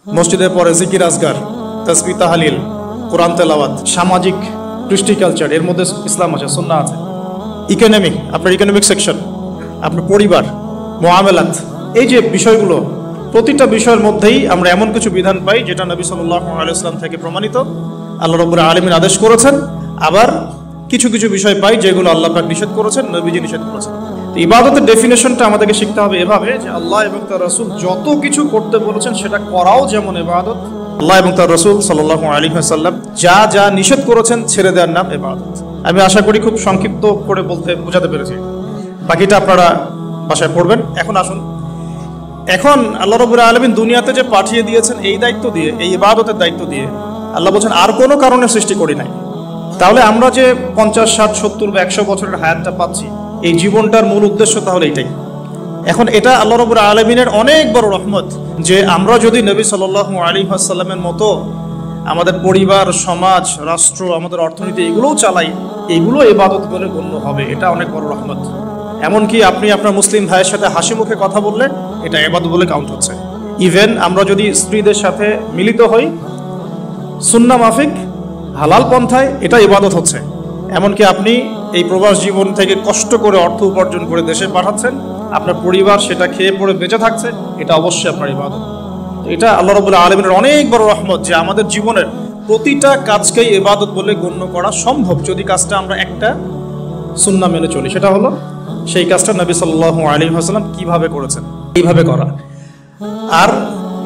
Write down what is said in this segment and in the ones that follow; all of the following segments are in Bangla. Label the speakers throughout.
Speaker 1: মসজিদে পরে জিকির আজগার, তাসবিহ তাহলিল, কোরআন তেলাওয়াত, সামাজিক কৃষ্টি কালচার, এর মধ্যে ইসলাম আছে, সুন্নাহ আছে। ইকোনমিক, আপনার ইকোনমিক সেকশন, আপনার পরিবার, মুআমালাত, এই যে বিষয়গুলো, প্রতিটা বিষয়ের মধ্যেই আমরা এমন কিছু বিধান পাই যেটা নবী সাল্লাল্লাহু আলাইহি ওয়াসাল্লাম থেকে প্রমাণিত, আল্লাহ রাব্বুল আলামিন আদেশ করেছেন। আবার কিছু কিছু বিষয় পাই যেগুলো আল্লাহ পাক নিষেধ করেছেন, নবীজি নিষেধ করেছেন। তো ইবাদতের ডেফিনেশনটা আমাদেরকে শিখতে হবে এভাবে যে আল্লাহ এবং তার রাসূল যত কিছু করতে বলেছেন সেটা করাও যেমন ইবাদত, আল্লাহ এবং তার রাসূল সাল্লাল্লাহু আলাইহি ওয়াসাল্লাম যা যা নিষেধ করেছেন ছেড়ে দেওয়ার নাম ইবাদত। আমি আশা করি খুব সংক্ষিপ্ত করে বোঝাতে পেরেছি, বাকিটা আপনারা বাসায় পড়বেন। এখন আসুন, এখন আল্লাহ রাব্বুল আলামিন দুনিয়াতে যে পাঠিয়ে দিয়েছেন এই দায়িত্ব দিয়ে, এই ইবাদতের দায়িত্ব দিয়ে, আল্লাহ বলছেন আর কোনো কারণে সৃষ্টি করি নাই। তাহলে আমরা যে 50, 60, 70 বা 100 বছরের হায়াতটা পাচ্ছি, এই জীবনটার মূল উদ্দেশ্য তাহলে এটাই। এখন এটা আল্লাহ রাব্বুল আলামিনের অনেক বড় রহমত যে আমরা যদি নবী সাল্লাল্লাহু আলাইহি ওয়াসাল্লামের মতো আমাদের পরিবার, সমাজ, রাষ্ট্র, আমাদের অর্থনীতি এগুলোও চালাই, এগুলো ইবাদত বলে গণ্য হবে। এটা অনেক বড় রহমত। এমনকি আপনি আপনার মুসলিম ভাইয়ের সাথে হাসি মুখে কথা বললে এটা ইবাদত বলে কাউন্ট হচ্ছে। ইভেন আমরা যদি স্ত্রীদের সাথে মিলিত হই সুন্নাহ মাফিক হালাল পন্থায়, এটা ইবাদত হচ্ছে। এমনকি আপনি এই প্রবাস জীবন থেকে কষ্ট করে অর্থ উপার্জন করে দেশে পাঠাচ্ছেন, আপনার পরিবার সেটা খেয়ে পড়ে বেঁচে থাকছে, এটা অবশ্যই আপনার ইবাদত। এটা আল্লাহ রাব্বুল আলামিনের অনেক বড় রহমত যে আমাদের জীবনের প্রতিটা কাজকেই ইবাদত বলে গণ্য করা সম্ভব যদি কাজটা আমরা একটা সুন্নাহ মেনে চলি। সেটা হলো সেই কাজটা নবী সাল্লাল্লাহু আলাইহি ওয়াসাল্লাম কিভাবে করেছেন, এইভাবে করা। আর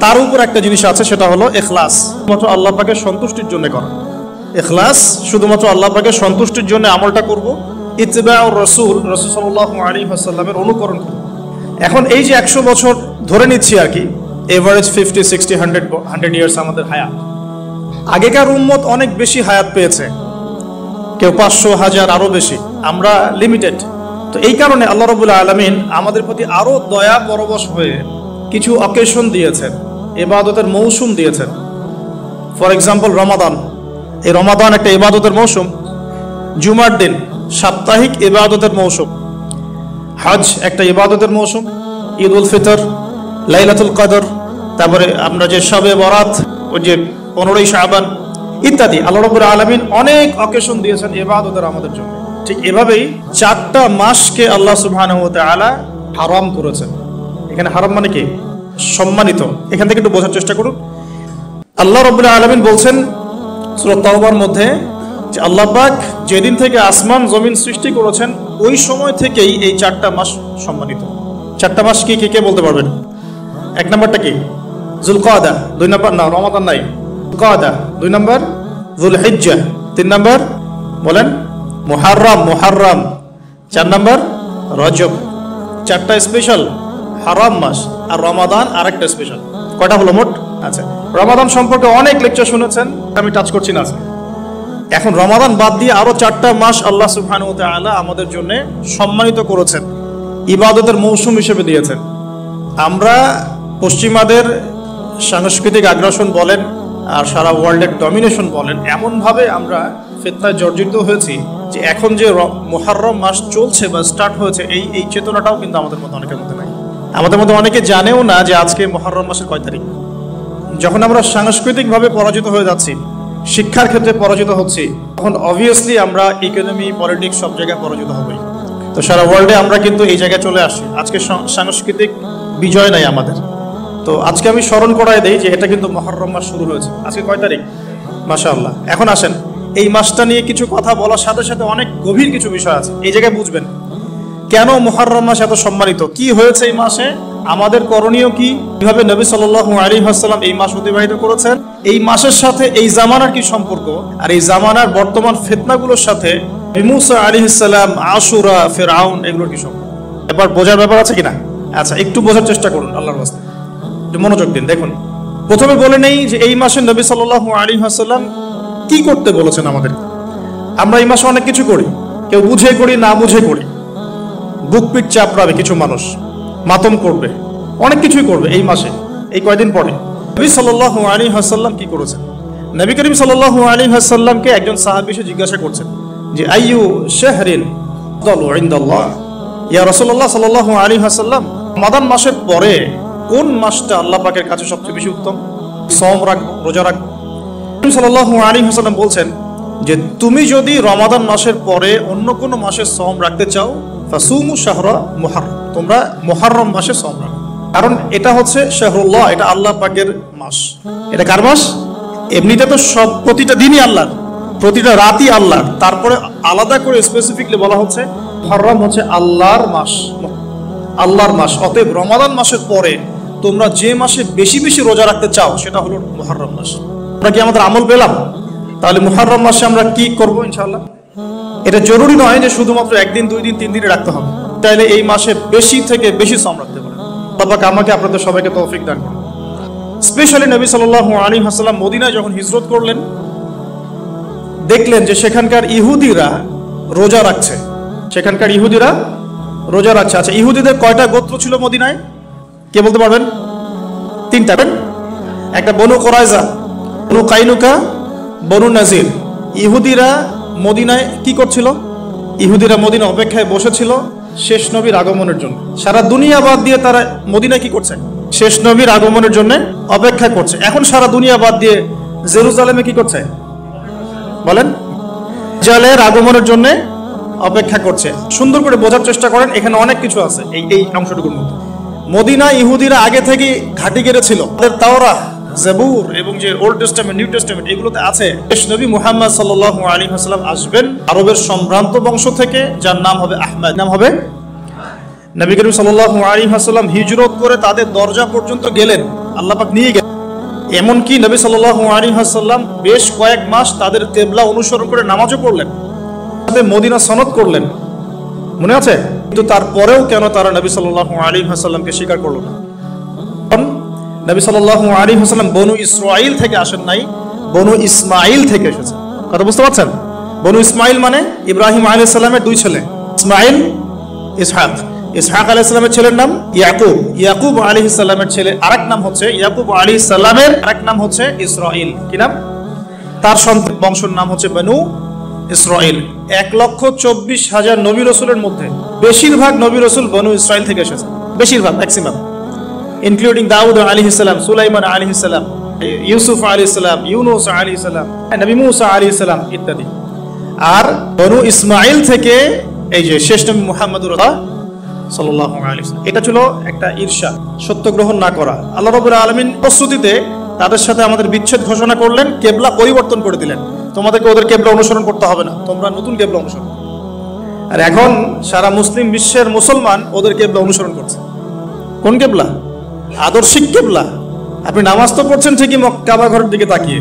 Speaker 1: তার উপর একটা জিনিস আছে, সেটা হলো ইখলাস, শুধুমাত্র আল্লাহ পাকের সন্তুষ্টির জন্য করা। ইখলাস, শুধুমাত্র আল্লাহ পাকের সন্তুষ্টির জন্য আমলটা করব, ইত্তিবাউর রাসূল, রাসূল সাল্লাল্লাহু আলাইহি ওয়াসাল্লামের অনুকরণ করব। এখন এই যে 100 বছর ধরে নিচ্ছি আর কি, এভারেজ 50, 60, 100 ইয়ার্স আমাদের হায়াত। আগেকার উম্মত অনেক বেশি হায়াত পেয়েছে, কেউ 500, 1000 আরো বেশি, আমরা লিমিটেড। তো এই কারণে আল্লাহ রাব্বুল আলামিন আমাদের প্রতি আরো দয়া পরবশ হয়ে কিছু অকেশন দিয়েছেন, ইবাদতের মৌসুম দিয়েছেন। ফর এক্সাম্পল রমাদান, এই রমাদান একটা ইবাদতের মৌসুম। জুমার দিন সাপ্তাহিক ইবাদতের মৌসুম। হজ একটা ইবাদতের মৌসুম। ঈদ উল ফিতর, লাইলাতুল কদর, তারপরে আমরা যে শবে বরাত, ওই যে 15ই শাবান ইত্যাদি, আল্লাহ রাব্বুল আলামিন অনেক অকেশন দিয়েছেন ইবাদতের আমাদের জন্য। ঠিক এভাবেই 4টা মাসকে আল্লাহ সুবহানাহু ওয়া তাআলা হারাম করেছেন। এখানে হারাম মানে কি? সম্মানিত। এখান থেকে একটু বোঝার চেষ্টা করুন। আল্লাহ রাব্বুল আলামিন বলছেন সূরা তাওবার মধ্যে যে আল্লাহ পাক যেদিন থেকে আসমান জমিন সৃষ্টি করেছেন ওই সময় থেকেই এই 4টা মাস সম্মানিত। 4টা মাস কি কে বলতে পারবেন? 1 নম্বরটা কি? যুলকাদা। 2 নম্বর না, রমাদান নাই, যুলকাদা। 2 নম্বর যুলহিজ্জাহ। 3 নম্বর বলেন মুহাররম। 4 নম্বর রজব। 4টা স্পেশাল হারাম মাস, আর রমাদান আরেকটা স্পেশাল। কয়টা হলো মোট? আচ্ছা, রমাদান সম্পর্কে অনেক লেকচার শুনেছেন, আমি টাচ করছি না। এখন রমাদান বাদ দিয়ে আরো 4টা মাস আল্লাহ সুবহানাহু ওয়া তাআলা আমাদের জন্য সম্মানিত করেছেন, ইবাদতের মৌসুম হিসেবে দিয়েছেন। আমরা পশ্চিমাদের সাংস্কৃতিক আগ্রাসন বলেন আর সারা ওয়ার্ল্ডের ডমিনেশন বলেন, এমনভাবে আমরা ফিতনায় জর্জরিত হয়েছি যে এখন যে মুহররম মাস চলছে বা স্টার্ট হয়েছে, এই চেতনাটাও কিন্তু আমাদের মধ্যে অনেকের মধ্যে নাই। আমাদের মধ্যে অনেকে জানেও না যে আজকে মুহররম মাসের কয় তারিখ। যখন আমরা সাংস্কৃতিকভাবে পরাজিত হয়ে যাচ্ছি, শিক্ষার ক্ষেত্রে পরাজিত হচ্ছি, তখন অবভিয়াসলি আমরা ইকোনমি, পলিটিক্স সব জায়গায় পরাজিত হবই। তো সারা ওয়ার্ল্ডে আমরা কিন্তু এই জায়গায় চলে আসছি। আজকে সাংস্কৃতিক বিজয় নাই আমাদের। তো আজকে আমি স্মরণ করাই দেই যে এটা কিন্তু মুহররম মাস শুরু হয়েছে। আজকে কয় তারিখ? মাশাআল্লাহ। এখন আসেন, এই মাসটা নিয়ে কিছু কথা বলার সাথে সাথে অনেক গভীর কিছু বিষয় আছে, এই জায়গায় বুঝবেন কেন মুহররম মাস এত সম্মানিত, কি হয়েছে এই মাসে, আমাদের করণীয় কি, কিভাবে নবী সাল্লাল্লাহু আলাইহি ওয়াসাল্লাম এই মাস অতিবাহিত করেছেন, এই মাসের সাথে এই জামানার কি সম্পর্ক, আর এই জামানার বর্তমান ফিতনাগুলোর সাথে মুসা আলাইহিস সালাম, আশুরা, ফিরআউন, এগুলোর কি সম্পর্ক। এবার বোঝার ব্যাপার আছে কিনা? আচ্ছা, একটু বোঝার চেষ্টা করুন, আল্লাহর ওয়াস্তে একটু মনোযোগ দিন। দেখুন, প্রথমে বলে নেই যে এই মাসে নবী সাল্লাল্লাহু আলাইহি ওয়াসাল্লাম কি করতে বলেছেন আমাদের। আমরা এই মাসে অনেক কিছু করি, কেউ বুঝে করি, না বুঝে করি। বুক পিট চাপড়াবে কিছু মানুষ, মাতম করবে, অনেক কিছুই করবে এই মাসে, এই কয়দিন পরে। নবী সাল্লাল্লাহু আলাইহি ওয়াসাল্লাম কি করেছেন? নবী করিম সাল্লাল্লাহু আলাইহি ওয়াসাল্লামকে একজন সাহাবী এসে জিজ্ঞাসা করছেন যে আইয়ু শাহরিন আফদালু ইনদাল্লাহ, ইয়া রাসূলুল্লাহ সাল্লাল্লাহু আলাইহি ওয়াসাল্লাম, রমাদান মাসের পরে কোন মাসটা আল্লাহ পাকের কাছে সবচেয়ে বেশি উত্তম? সওম রাখবো, রোজা রাখবো। নবী সাল্লাল্লাহু আলাইহি ওয়াসাল্লাম বলছেন যে তুমি যদি রমাদান মাসের পরে অন্য কোনো মাসের সওম রাখতে চাও ফাসুমু শাহরা মুহাররম, তোমরা মুহাররম মাসে সওম রাখো। কারণ এটা হচ্ছে শাহরুল্লাহ, এটা আল্লাহ পাকের মাস। এটা কার মাস? এমনিতে তো সব প্রতিটা দিনই আল্লাহর, প্রতিটা রাতই আল্লাহর, তারপরে আলাদা করে স্পেসিফিকলি বলা হচ্ছে মুহাররম হচ্ছে আল্লাহর মাস, আল্লাহর মাস। অতএব রমাদান মাসের পরে তোমরা যে মাসে বেশি বেশি রোজা রাখতে চাও সেটা হলো মুহাররম মাস। আমরা কি আমাদের আমল পেলাম? তাহলে মুহাররম মাসে আমরা কি করব ইনশাআল্লাহ? এটা জরুরি নয় যে শুধুমাত্র একদিন, 2 দিন, 3 দিনে রাখতে হবে। তাইলে এই মাসে বেশি থেকে বেশি সওম রাখতে পারেন। আল্লাহ পাক আমাকে আপনাদের সবাইকে তৌফিক দান করুন। স্পেশালি নবী সাল্লাল্লাহু আলাইহি ওয়াসাল্লাম মদিনায় যখন হিজরত করলেন, দেখলেন যে সেখানকার ইহুদিরা রোজা রাখছে। সেখানকার ইহুদিরা রোজা রাখছে। আচ্ছা, ইহুদিদের কয়টা গোত্র ছিল মদিনায়? কে বলতে পারবেন? 3টা। একটা বনু কোরাইজা, বনু কাইনুকা, বনু নাজির। ইহুদিরা মদিনায় কি করছিল? ইহুদিরা মদিনা অপেক্ষায় বসেছিল শেষ নবীর আগমনের জন্য। সারা দুনিয়া বাদ দিয়ে তারা মদিনায় কি করছে? শেষ নবীর আগমনের জন্য অপেক্ষা করছে। এখন সারা দুনিয়া বাদ দিয়ে জেরুজালেমে কি করছে বলেন? জালের আগমনের জন্য অপেক্ষা করছে। সুন্দর করে বোঝার চেষ্টা করেন, এখানে অনেক কিছু আছে এই অংশটুকুর মধ্যে। মদিনা ইহুদিরা আগে থেকে ঘাঁটি গেড়েছিল। তাদের তাওরাত, জাবুর এবং যে ওল্ড টেস্টামেন্ট, নিউ টেস্টামেন্ট এগুলোতে আছে শেষ নবী মুহাম্মদ সাল্লাল্লাহু আলাইহি ওয়াসাল্লাম আসবেন আরবের সম্ভ্রান্ত বংশ থেকে, যার নাম হবে আহমদ, নাম হবে। নবী করিম সাল্লাল্লাহু আলাইহি ওয়াসাল্লাম হিজরত করে তাদের দরজা পর্যন্ত গেলেন, আল্লাহ পাক নিয়ে গেলেন। এমনকি নবী সাল্লাল্লাহু আলাইহি ওয়াসাল্লাম বেশ কয়েক মাস তাদের কিবলা অনুসরণ করে নামাজও পড়লেন, তাদের মদিনা সনদ করলেন, মনে আছে? কিন্তু তারপরেও কেন তারা নবী সাল্লাল্লাহু আলাইহি ওয়াসাল্লামকে স্বীকার করলো না? নবী সাল্লাল্লাহু আলাইহি ওয়াসাল্লাম বনু ইসরাঈল থেকে আসেন নাই, বনু ইসমাঈল থেকে এসেছেন। কথা বুঝতে পারছেন? বনু ইসমাঈল মানে ইব্রাহিম আলাইহিস সালামের 2 ছেলে, ইসমাঈল, ইসহাক। ইসহাক আলাইহিস সালামের ছেলের নাম ইয়াকুব। ইয়াকুব আলাইহিস সালামের ছেলে আরেক নাম হচ্ছে, ইয়াকুব আলাইহিস সালামের আরেক নাম হচ্ছে ইসরাঈল। কি নাম? তার সন্তান বংশের নাম হচ্ছে বনু ইসরাঈল। 1,24,000 নবী রাসূলের মধ্যে বেশিরভাগ নবী রাসূল বনু ইসরাঈল থেকে এসেছেন, বেশিরভাগ, ম্যাক্সিমাম, ইনক্লুডিং দাউদ আলাইহিস সালাম, সুলাইমান আলাইহিস সালাম, ইউসুফ আলাইহিস সালাম, ইউনুস আলাইহিস সালাম, নবী মুসা আলাইহিস সালাম ইত্যাদি। আর বনু ইসমাঈল থেকে এই যে শেষ নবী মুহাম্মদুর রাসূলুল্লাহ সাল্লাল্লাহু আলাইহি ওয়াসাল্লাম। এটা ছিল একটা ঈর্ষা, সত্য গ্রহণ না করা। আল্লাহ রাব্বুল আলামিন প্রস্তুতিতে তাদের সাথে আমাদের বিচ্ছেদ ঘোষণা করলেন, কিবলা পরিবর্তন করে দিলেন। তোমাদেরকে ওদের কিবলা অনুসরণ করতে হবে না, তোমরা নতুন কিবলা অনুসরণ। আর এখন সারা মুসলিম বিশ্বের মুসলমান ওদের কিবলা অনুসরণ করছে। কোন কিবলা? আদর্শিক কিবলা। আপনি নামাজ তো পড়ছেন ঠিকই কাবা ঘরের দিকে তাকিয়ে,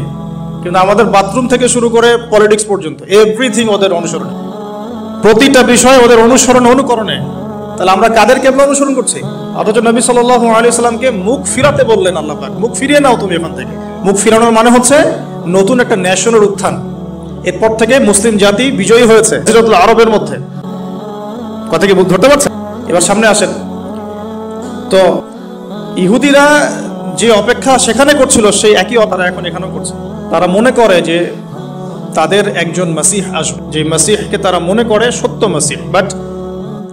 Speaker 1: কিন্তু আমাদের বাথরুম থেকে শুরু করে পলিটিক্স পর্যন্ত এভরিথিং ওদের অনুসরণ, প্রতিটা বিষয় ওদের অনুসরণ, অনুকরণে। তাহলে আমরা কাদের কিবলা অনুসরণ করছি? অথচ নবী সাল্লাল্লাহু আলাইহি ওয়াসাল্লামকে মুখ ফিরাতে বললেন আল্লাহ পাক, মুখ ফিরিয়ে নাও তুমি এখান থেকে। মুখ ফিরানোর মানে হচ্ছে নতুন একটা ন্যাশনের উত্থান। এরপর থেকে মুসলিম জাতি বিজয়ী হয়েছে জাজিরাতুল আরবের মধ্যে। কথা কি ধরতে পারছেন? এবার সামনে আসেন। তো ইহুদিরা যে অপেক্ষা সেখানে করছিল সেই একই তারা এখন এখানেও করছে। তারা মনে করে যে তাদের একজন মাসিহ আসবে, যে মাসিহকে তারা মনে করে সত্য মাসিহ, বাট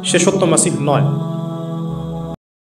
Speaker 1: সে সত্য মাসিহ নয়।